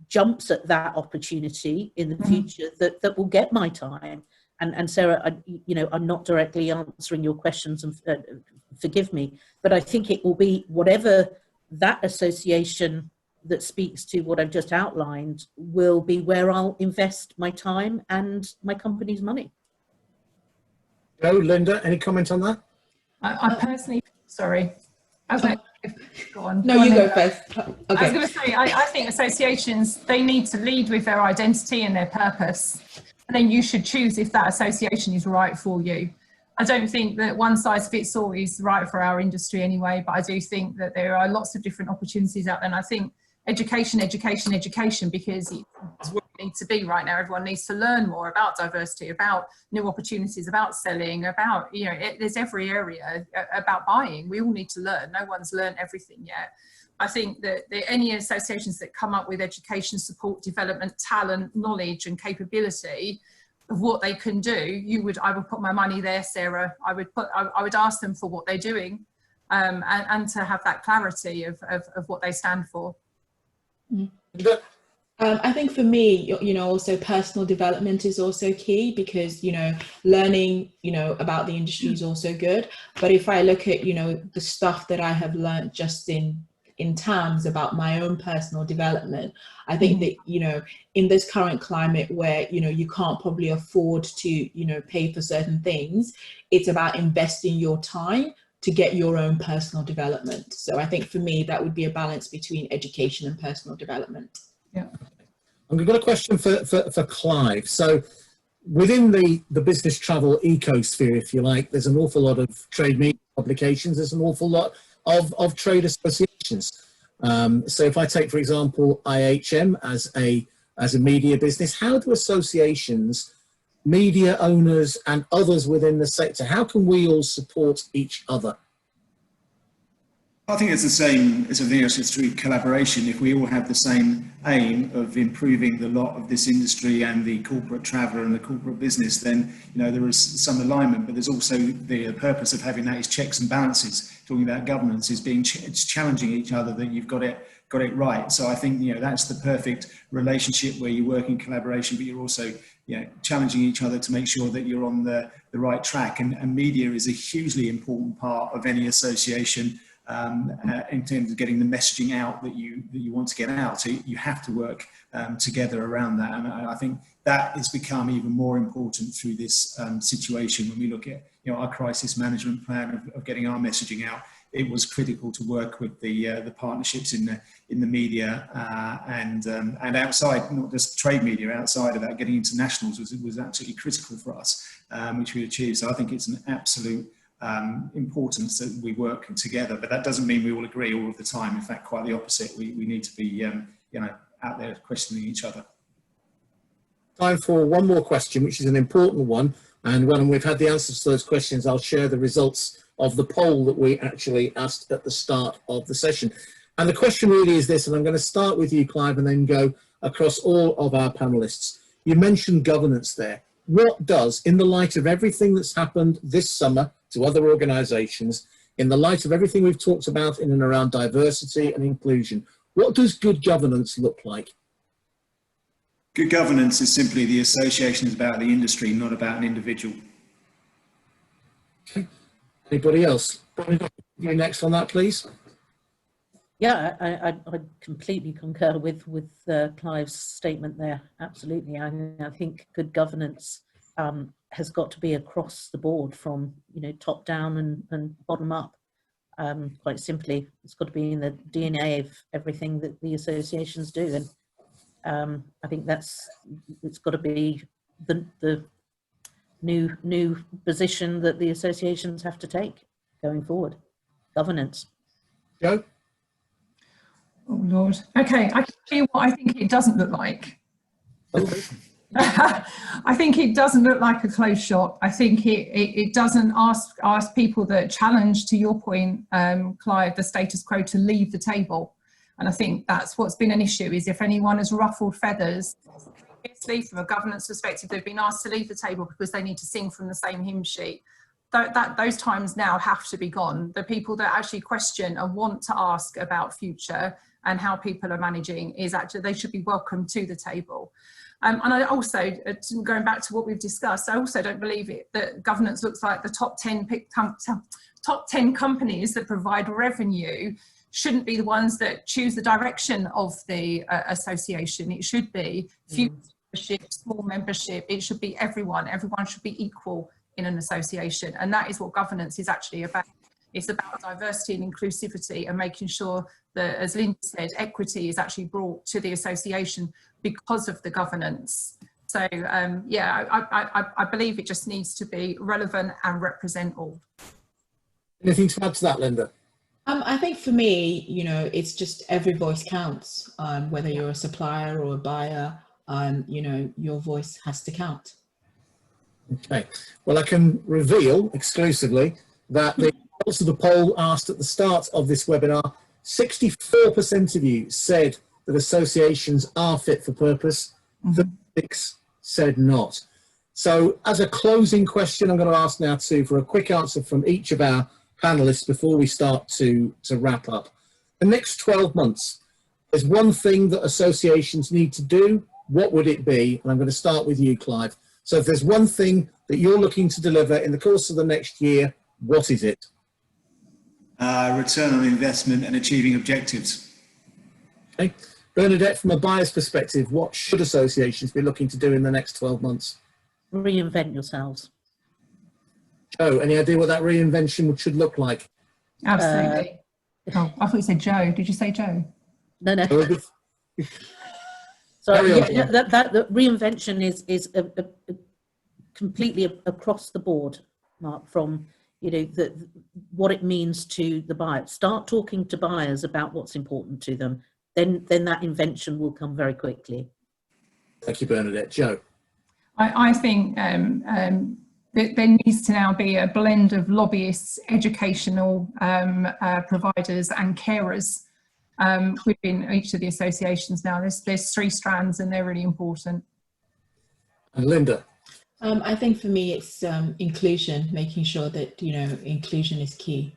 jumps at that opportunity in the future that will get my time. And Sarah, you know, I'm not directly answering your questions, and forgive me, but I think it will be whatever that association that speaks to what I've just outlined will be where I'll invest my time and my company's money. Joe, Linda, any comment on that? I personally, sorry. Go on. No, you go first. Okay. I was going to say, I think associations, they need to lead with their identity and their purpose. And then you should choose if that association is right for you. I don't think that one size fits all is right for our industry anyway, but I do think that there are lots of different opportunities out there. And I think education, because it's need to be right now. Everyone needs to learn more about diversity, about new opportunities, about selling, about, there's every area about buying. We all need to learn. No one's learned everything yet. I think that any associations that come up with education, support, development, talent, knowledge and capability of what they can do, I would put my money there, Sarah. I would ask them for what they're doing, and to have that clarity of what they stand for. I think for me, also personal development is also key, because, learning, about the industry is also good. But if I look at, the stuff that I have learned just in TAMS about my own personal development, I think that, in this current climate where, you can't probably afford to, pay for certain things, it's about investing your time to get your own personal development. So I think for me, that would be a balance between education and personal development. Yeah. And we've got a question for Clive. So within the business travel ecosphere, if you like, there's an awful lot of trade media publications, there's an awful lot of trade associations. So if I take, for example, IHM as a media business, how do associations, media owners and others within the sector, how can we all support each other? I think it's the same as everything else. It's through collaboration. If we all have the same aim of improving the lot of this industry and the corporate traveller and the corporate business, then there is some alignment. But there's also the purpose of having that is checks and balances. Talking about governance is it's challenging each other that you've got it right. So I think that's the perfect relationship where you work in collaboration, but you're also challenging each other to make sure that you're on the right track. And media is a hugely important part of any association. In terms of getting the messaging out that you want to get out. So you have to work together around that. And I think that has become even more important through this situation. When we look at our crisis management plan of getting our messaging out, it was critical to work with the partnerships in the media and outside, not just trade media, outside of that, getting internationals was absolutely critical for us, which we achieved. So I think it's an absolute importance that we work together, but that doesn't mean we all agree all of the time. In fact, quite the opposite. We need to be out there questioning each other. Time for one more question, which is an important one, and when we've had the answers to those questions, I'll share the results of the poll that we actually asked at the start of the session. And the question really is this, and I'm going to start with you, Clive, and then go across all of our panelists. You mentioned governance there. What does, in the light of everything that's happened this summer to other organisations, in the light of everything we've talked about in and around diversity and inclusion, what does good governance look like? Good governance is simply the association is about the industry, not about an individual. Okay. Anybody else? You next on that, please. Yeah, I completely concur with Clive's statement there. Absolutely. I think good governance has got to be across the board, from top down and bottom up. Quite simply, it's got to be in the DNA of everything that the associations do, and I think it's got to be the new position that the associations have to take going forward. Governance. Joe? Oh Lord. Okay, I can tell you what I think it doesn't look like. I think it doesn't look like a closed shop. I think it doesn't ask people that challenge, to your point, Clyde, the status quo, to leave the table. And I think that's what's been an issue, is if anyone has ruffled feathers, obviously from a governance perspective, they've been asked to leave the table because they need to sing from the same hymn sheet. Those times now have to be gone. The people that actually question and want to ask about future and how people are managing, is actually, they should be welcome to the table. And I also, going back to what we've discussed, I also don't believe that governance looks like the top 10 companies that provide revenue shouldn't be the ones that choose the direction of the association. It should be future membership, small membership. It should be everyone. Everyone should be equal in an association. And that is what governance is actually about. It's about diversity and inclusivity, and making sure that, as Linda said, equity is actually brought to the association because of the governance. So yeah, I believe it just needs to be relevant and represent all. Anything to add to that, Linda? I think for me, it's just every voice counts, whether you're a supplier or a buyer you know, your voice has to count. Okay, well, I can reveal exclusively that the results of the poll asked at the start of this webinar, 64% of you said that associations are fit for purpose, 36 said not. So as a closing question, I'm going to ask now for a quick answer from each of our panelists before we start to wrap up. The next 12 months, there's one thing that associations need to do. What would it be? And I'm going to start with you, Clyde. So if there's one thing that you're looking to deliver in the course of the next year, what is it? Return on investment and achieving objectives. Okay. Bernadette, from a buyer's perspective, what should associations be looking to do in the next 12 months? Reinvent yourselves. Joe, any idea what that reinvention should look like? Absolutely. Oh, I thought you said Joe. Did you say Joe? No, no. So Carry on, yeah, that reinvention is a completely across the board, Mark, from, you know, what it means to the buyer. Start talking to buyers about what's important to them. Then that invention will come very quickly. Thank you, Bernadette. Joe? I think there needs to now be a blend of lobbyists, educational providers and carers within each of the associations now. There's 3 strands and they're really important. And Linda? I think for me it's inclusion, making sure that, you know, inclusion is key.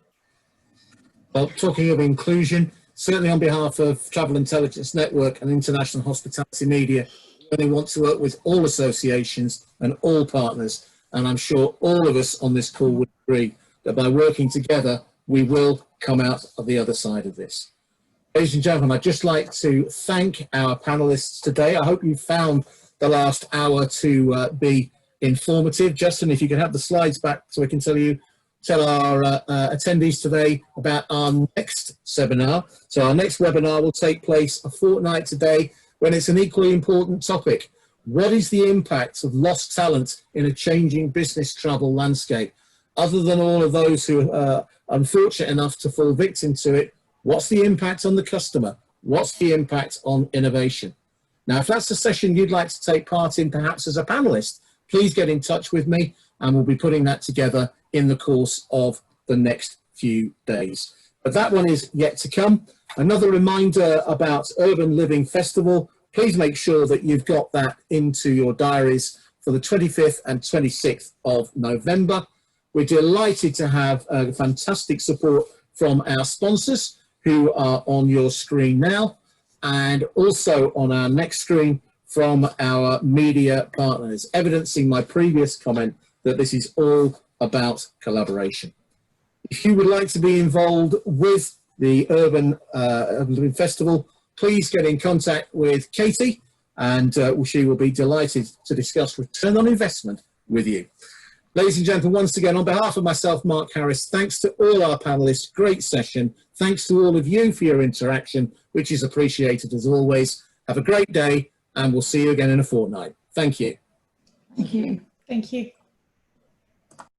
Well, talking of inclusion, certainly on behalf of Travel Intelligence Network and International Hospitality Media, we really want to work with all associations and all partners. And I'm sure all of us on this call would agree that by working together, we will come out of the other side of this. Ladies and gentlemen, I'd just like to thank our panelists today. I hope you found the last hour to be informative. Justin, if you could have the slides back so we can tell our attendees today about our next seminar. So our next webinar will take place a fortnight today when it's an equally important topic. What is the impact of lost talent in a changing business travel landscape? Other than all of those who are unfortunate enough to fall victim to it, what's the impact on the customer? What's the impact on innovation? Now, if that's a session you'd like to take part in, perhaps as a panelist, please get in touch with me and we'll be putting that together in the course of the next few days. But that one is yet to come. Another reminder about Urban Living Festival. Please make sure that you've got that into your diaries for the 25th and 26th of November. We're delighted to have fantastic support from our sponsors who are on your screen now, and also on our next screen from our media partners, evidencing my previous comment that this is all about collaboration. If you would like to be involved with the Urban Living Festival, please get in contact with Katie and she will be delighted to discuss return on investment with you. Ladies and gentlemen, once again, on behalf of myself, Mark Harris, thanks to all our panelists, great session. Thanks to all of you for your interaction, which is appreciated as always. Have a great day and we'll see you again in a fortnight. Thank you. Thank you. Thank you.